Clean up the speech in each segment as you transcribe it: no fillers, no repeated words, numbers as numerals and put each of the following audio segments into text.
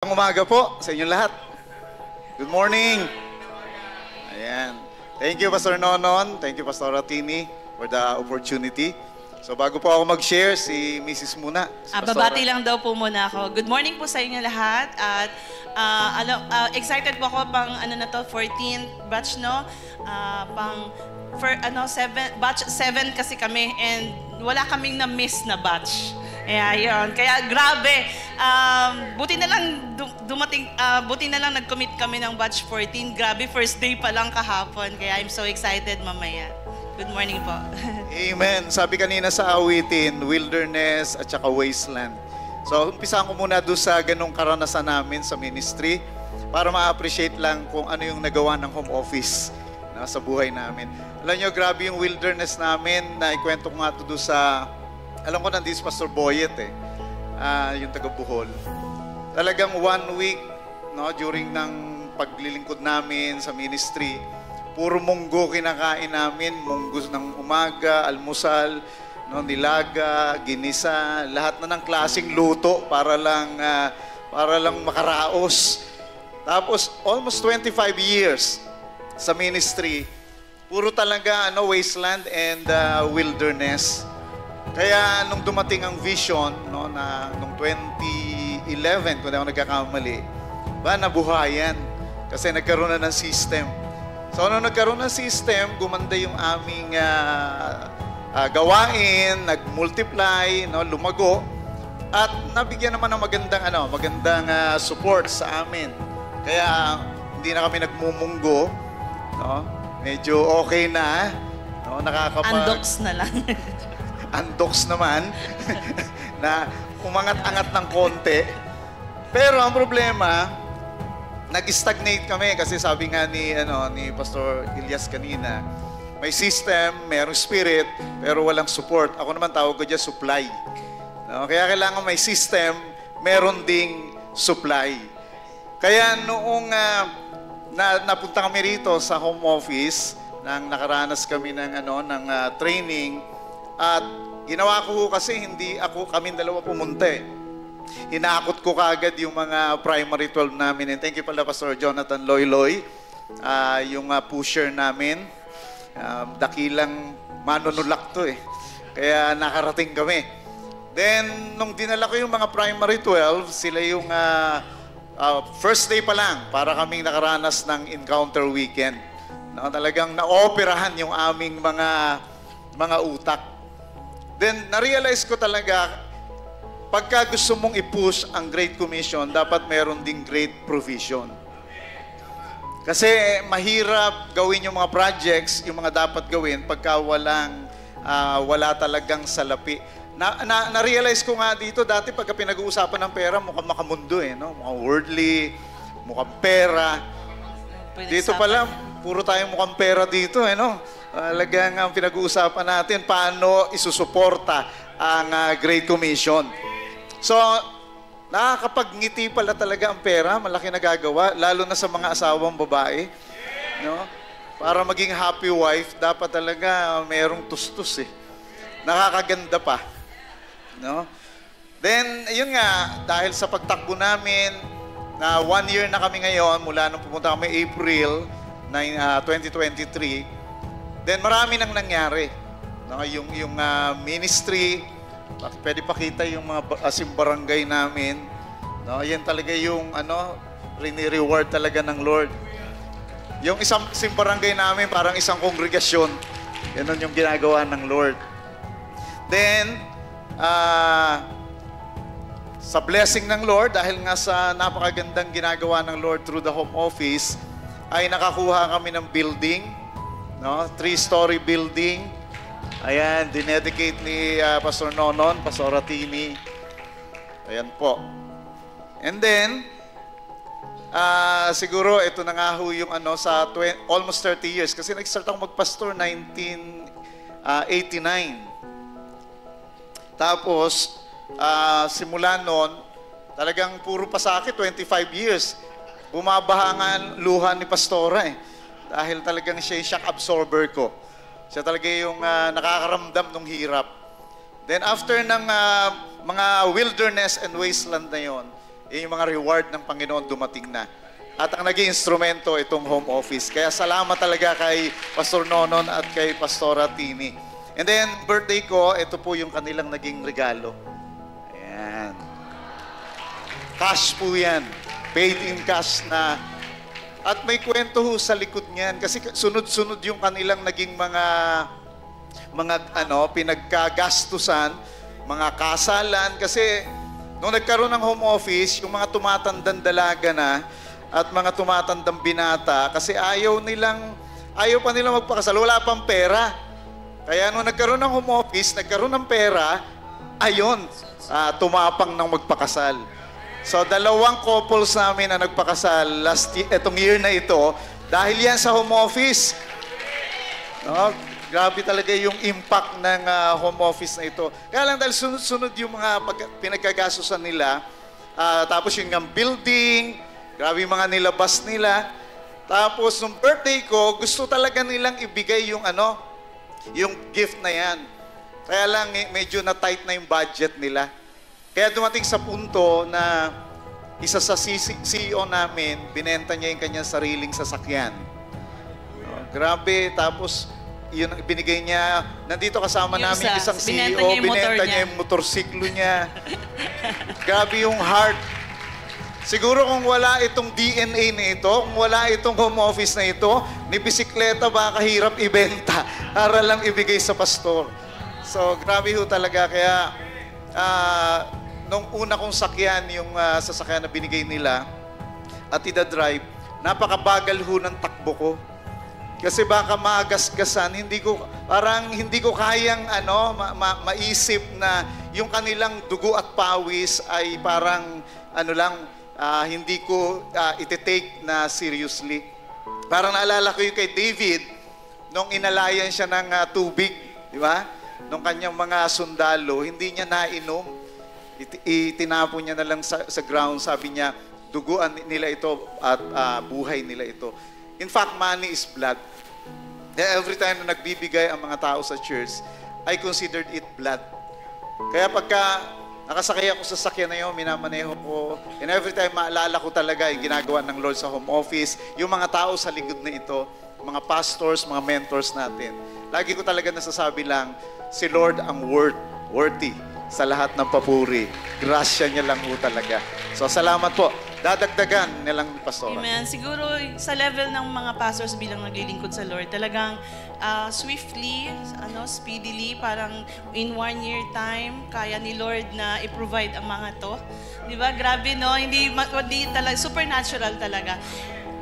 Ang umaga po sa inyong lahat. Good morning. Ayan. Thank you, Pastor Nonon. Thank you, Pastor Ratini, for the opportunity. So bago po ako mag-share, si Mrs. muna. Si Babati lang daw po muna ako. Good morning po sa inyo lahat. At excited po ako pang na to, 14th batch, no? Batch 7 kasi kami and wala kaming na-miss na batch. Yun. Kaya grabe. Buti na lang buti na lang nag-commit kami ng batch 14. Grabe, first day pa lang kahapon. Kaya I'm so excited mamaya. Good morning po. Amen. Sabi kanina sa awitin, wilderness at saka wasteland. So, umpisahan ko muna doon sa ganong karanasan namin sa ministry para ma-appreciate lang kung ano yung nagawa ng home office sa buhay namin. Alam nyo, grabe yung wilderness namin. Naikwento ko nga ito doon sa... Alam ko nandito si Pastor Boyet yung taga Bohol. Talagang 1 week, no, during ng paglilingkod namin sa ministry, puro munggo kinakain namin, munggo ng umaga, almusal, no, nilaga, ginisa, lahat na ng klaseng luto para lang makaraos. Tapos almost 25 years sa ministry, puro talaga wasteland and wilderness. Kaya nung dumating ang vision, no, na nung 2011, kung ako nagkakamali, nabuhayan kasi nagkaroon na ng system. So nung nagkaroon ng system, gumanda yung aming gawain, nag-multiply, no, lumago, at nabigyan naman ng magandang support sa amin. Kaya hindi na kami nagmumunggo, no? Medyo okay na, no, Undox na lang. Undox naman na umangat-angat ng konti. Pero ang problema, nag-stagnate kami kasi sabi nga ni Pastor Elias kanina, may system, mayroong spirit, pero walang support. Ako naman tawag ko dyan, supply. No? Kaya kailangan may system, meron ding supply. Kaya noong napunta kami rito sa home office, nang nakaranas kami ng training, at ginawa ko kasi kami dalawa pumunta eh. Hinakot ko kaagad yung mga primary 12 namin. And thank you pala Pastor Jonathan Loyloy, yung pusher namin. Dakilang manunulak to eh. Kaya nakarating kami. Then, nung dinala ko yung mga primary 12, sila yung first day pa lang para kaming nakaranas ng encounter weekend. No, talagang naoperahan yung aming mga utak. Then, na-realize ko talaga, pagka gusto mong i-push ang Great Commission, dapat meron ding great provision. Kasi mahirap gawin yung mga projects, yung mga dapat gawin, pagka wala talagang salapi. Na-realize ko nga dito, dati pagka pinag-uusapan ng pera, mukhang makamundo eh, no? Mukhang worldly, mukhang pera. Dito pala, puro tayong mukhang pera dito eh, no? Talagang ang pinag-uusapan natin, paano isusuporta ang Great Commission. So, nakakapagngiti pala talaga ang pera, malaki nagagawa, lalo na sa mga asawang babae. No? Para maging happy wife, dapat talaga mayroong tustos eh. Nakakaganda pa. No? Then, yun nga, dahil sa pagtakbo namin, na 1 year na kami ngayon, mula nung pumunta kami April 2023, then marami nang nangyari. No, yung ministry, pwede pakita yung mga simbarangay namin. No, yan talaga yung rini-reward talaga ng Lord. Yung isang simbarangay namin parang isang kongregasyon. Ganun yung ginagawa ng Lord. Then sa blessing ng Lord, dahil nga sa napakagandang ginagawa ng Lord through the home office, ay nakakuha kami ng building. No? 3-story building. Ayan, dinedicate ni Pastor Nonon, Pastor Ratini. Ayan po. And then, siguro ito na nga ho yung sa almost 30 years. Kasi nag-start ako mag-pastor 1989. Tapos, simula noon, talagang puro pasakit, 25 years. Bumabaha nga luha ni Pastora eh. Dahil talagang siya yung shock absorber ko. Siya talaga yung nakakaramdam ng hirap. Then after ng mga wilderness and wasteland na yon, yung mga reward ng Panginoon dumating na. At ang naging instrumento itong home office. Kaya salamat talaga kay Pastor Nonon at kay Pastora Tini. And then, birthday ko, ito po yung kanilang naging regalo. Ayan. Cash po yan. Paid in cash na. At may kwento ho sa likod niyan. Kasi sunod-sunod yung kanilang naging mga pinagkagastusan, mga kasalan. Kasi nung nagkaroon ng home office, yung mga tumatandang dalaga na at mga tumatandang binata, kasi ayaw pa nilang magpakasal, wala pang pera. Kaya nung nagkaroon ng home office, nagkaroon ng pera, ayun, tumapang ng magpakasal. So, 2 couples namin na nagpakasal etong year na ito, dahil yan sa home office. No? Grabe talaga yung impact ng home office na ito. Kaya lang dahil sunod-sunod yung mga pinagkagastusan nila, tapos yung building, grabe yung mga nilabas nila. Tapos, nung birthday ko, gusto talaga nilang ibigay yung yung gift na yan. Kaya lang, medyo na-tight na yung budget nila. Kaya dumating sa punto na isa sa CEO namin, binenta niya yung kanyang sariling sasakyan. Grabe, tapos yun ang binigay niya. Nandito kasama namin isang CEO, binenta niya yung motorsiklo niya. Grabe yung heart. Siguro kung wala itong DNA na ito, kung wala itong home office na ito, ni bisikleta baka hirap ibenta para lang ibigay sa pastor. So, grabe ho talaga. Kaya, nung una kong sakyan, yung sasakyan na binigay nila, at ida-drive, napakabagal ho ng takbo ko. Kasi baka maagasgasan, hindi ko kayang maisip na yung kanilang dugo at pawis ay parang hindi ko iti-take na seriously. Parang naalala ko yung kay David, nung inalayan siya ng tubig, di ba? Nung kanyang mga sundalo, hindi niya nainom. Itinapon niya na lang sa ground, sabi niya, duguan nila ito at buhay nila ito. In fact, money is blood. Every time na nagbibigay ang mga tao sa church, I considered it blood. Kaya pagka nakasakay ako sa sakyan na yun, minamaneho ko, and every time maalala ko talaga yung ginagawa ng Lord sa home office, yung mga tao sa likod na ito, mga pastors, mga mentors natin. Lagi ko talaga nasasabi lang, si Lord ang worthy sa lahat ng papuri. Grasya niya lang po talaga. So, salamat po. Dadagdagan nilang pastora. Amen. Siguro sa level ng mga pastors bilang naglilingkod sa Lord, talagang swiftly, speedily, parang in 1 year time, kaya ni Lord na i-provide ang mga to. Di ba? Grabe, no? Hindi talaga, supernatural talaga.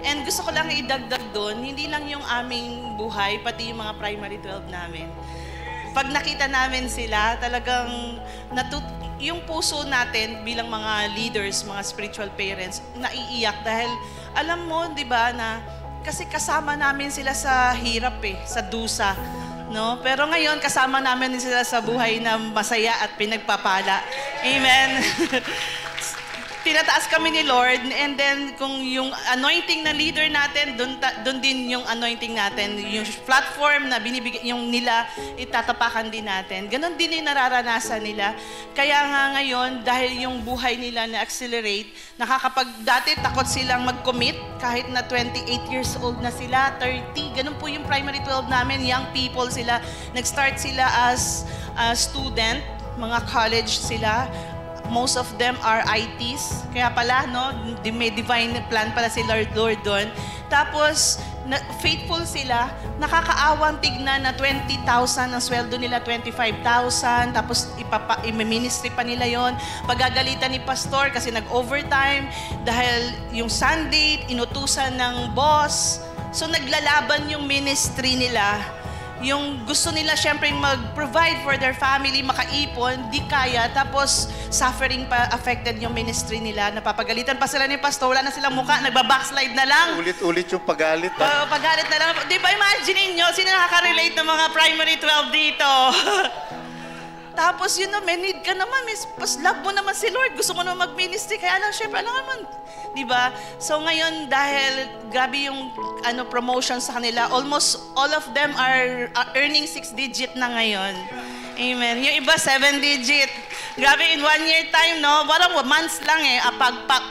And gusto ko lang idagdag doon, hindi lang yung aming buhay, pati yung mga primary 12 namin. Pag nakita namin sila, talagang yung puso natin bilang mga leaders, mga spiritual parents, naiiyak dahil alam mo, 'di ba, na kasi kasama namin sila sa hirap sa dusa, no? Pero ngayon kasama namin sila sa buhay na masaya at pinagpapala. Amen. Tinataas kami ni Lord, and then kung yung anointing na leader natin, doon din yung anointing natin, yung platform na binibigay yung nila, itatapakan din natin. Ganon din yung nararanasan nila. Kaya nga ngayon, dahil yung buhay nila na-accelerate, dati takot silang mag-commit, kahit na 28 years old na sila, 30, ganon po yung primary 12 namin, young people sila. Nag-start sila as student, mga college sila. Most of them are ITs. Kaya pala, no, may divine plan pala si Lord doon. Tapos, faithful sila. Nakakaawang tignan na 20,000 ang sweldo nila, 25,000. Tapos, i-ministry pa nila yon. Pagagalitan ni pastor kasi nag-overtime. Dahil yung Sunday, inutusan ng boss. So, naglalaban yung ministry nila. Yung gusto nila syempre mag-provide for their family, makaipon, di kaya, tapos suffering pa, affected yung ministry nila. Napapagalitan pa sila ni pastor, wala na silang mukha, nagbabackslide na lang. Ulit-ulit yung pagalit. Pagalit na lang. Di ba, imagine nyo, sino nakaka-relate ng mga primary 12 dito? Tapos yun may need ka naman, love mo naman si Lord, gusto mo naman mag-ministry, kaya lang syempre, alam naman, di ba? So ngayon, dahil grabe yung promotion sa kanila, almost all of them are earning 6-digit na ngayon. Amen. Yung iba, 7-digit. Grabe, in 1 year time, no? Walang months lang eh.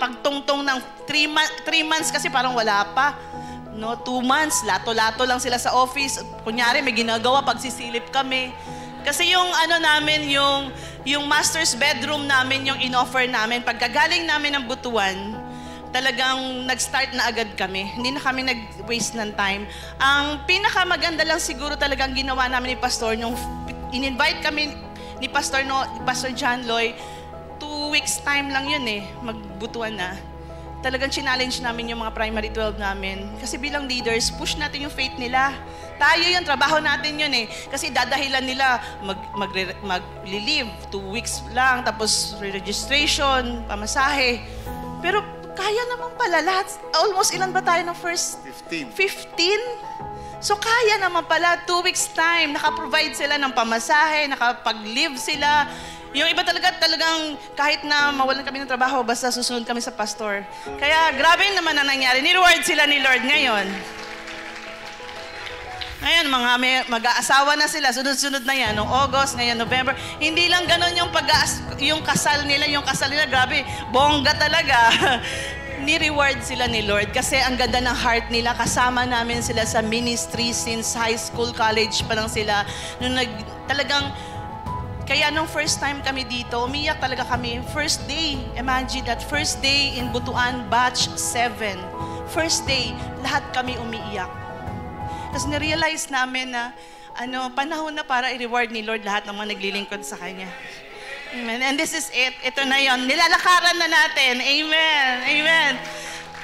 Pagtungtong ng 3 months kasi parang wala pa. No, 2 months, lato-lato lang sila sa office. Kunyari, may ginagawa, pagsisilip kami. Kasi yung ano namin, yung master's bedroom namin, yung in-offer namin, pagkagaling namin ng Butuan, talagang nag-start na agad kami. Hindi na kami nag-waste ng time. Ang pinakamaganda lang siguro talagang ginawa namin ni Pastor, yung in-invite kami ni Pastor John Loy, 2 weeks time lang yun eh, magbutuan na. Talagang challenge namin yung mga primary 12 namin. Kasi bilang leaders, push natin yung faith nila. Tayo yun, trabaho natin yun eh. Kasi dadahilan nila, mag-leave, 2 weeks lang, tapos re-registration, pamasahe. Pero kaya naman pala lahat. Almost ilan ba tayo ng first? 15. 15? So kaya naman pala, 2 weeks time, nakaprovide sila ng pamasahe, nakapag-live sila. Yung iba talagang kahit na mawalan kami ng trabaho, basta susunod kami sa pastor. Kaya grabe naman ang nangyari. Ni-reward sila ni Lord ngayon. Ngayon, mag-aasawa na sila. Sunod-sunod na yan. Noong August, ngayon November. Hindi lang ganun yung kasal nila. Yung kasal nila, grabe, bongga talaga. Ni-reward sila ni Lord kasi ang ganda ng heart nila. Kasama namin sila sa ministry since high school, college pa lang sila. Talagang, kaya nung first time kami dito, umiyak talaga kami. First day, imagine that, first day in Butuan, batch 7. First day, lahat kami umiiyak. Kasi na-realize namin na panahon na para i-reward ni Lord lahat ng mga naglilingkod sa Kanya. Amen. And this is it. Ito na yon. Nilalakaran na natin. Amen. Amen.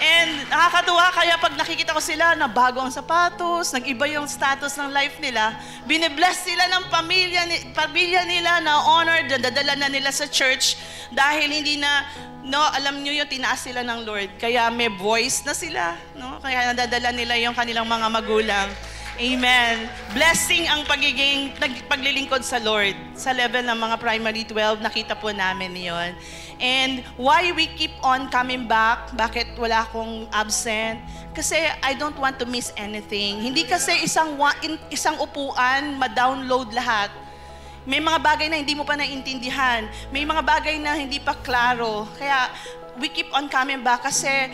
And nakakatuwa kaya pag nakikita ko sila na bago ang sapatos, nag-iba yung status ng life nila, binibless sila ng pamilya nila na honored, dadala na nila sa church dahil hindi na, alam nyo yung tinaas sila ng Lord. Kaya may voice na sila, kaya nadadala nila yung kanilang mga magulang. Amen. Blessing ang paglilingkod sa Lord. Sa level ng mga primary 12, nakita po namin yon. And why we keep on coming back? Bakit wala akong absent? Kasi I don't want to miss anything. Hindi kasi isang upuan, ma-download lahat. May mga bagay na hindi mo pa naiintindihan. May mga bagay na hindi pa klaro. Kaya we keep on coming back kasi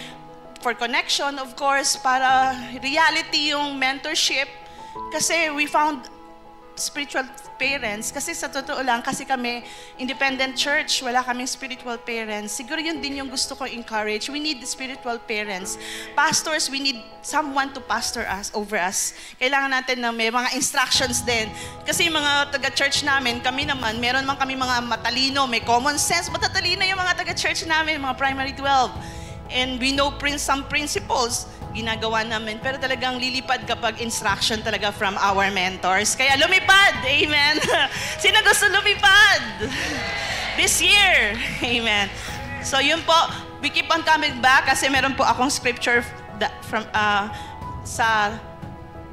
for connection, of course, para reality yung mentorship. Kasi we found spiritual parents. Kasi sa totoo lang, kasi kami independent church, wala kaming spiritual parents. Siguro yun din yung gusto ko encourage. We need spiritual parents. Pastors, we need someone to pastor us, over us. Kailangan natin na may mga instructions din. Kasi yung mga taga-church namin, kami naman, meron man kami mga matalino, may common sense, matatalino yung mga taga-church namin, mga primary 12. And we know some principles, ginagawa namin. Pero talagang lilipad kapag instruction talaga from our mentors. Kaya lumipad! Amen! Sino gusto lumipad? This year! Amen! So yun po, we keep on coming back kasi meron po akong scripture from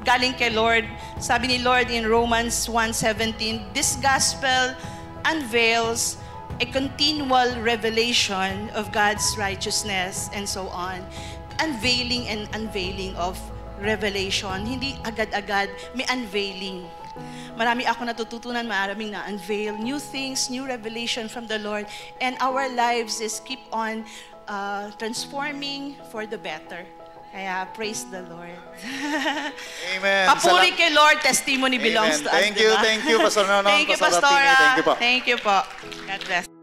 galing kay Lord. Sabi ni Lord in Romans 1:17, this gospel unveils a continual revelation of God's righteousness and so on. Unveiling and unveiling of revelation. Hindi agad-agad, may unveiling. Marami ako natututunan, maraming na-unveil. New things, new revelation from the Lord. And our lives is keep on transforming for the better. Kaya praise the Lord. Amen. Papuri kay Lord, testimony belongs to us. Thank you, Pastor Nonong. Thank you, Pastora. Thank you po. God bless.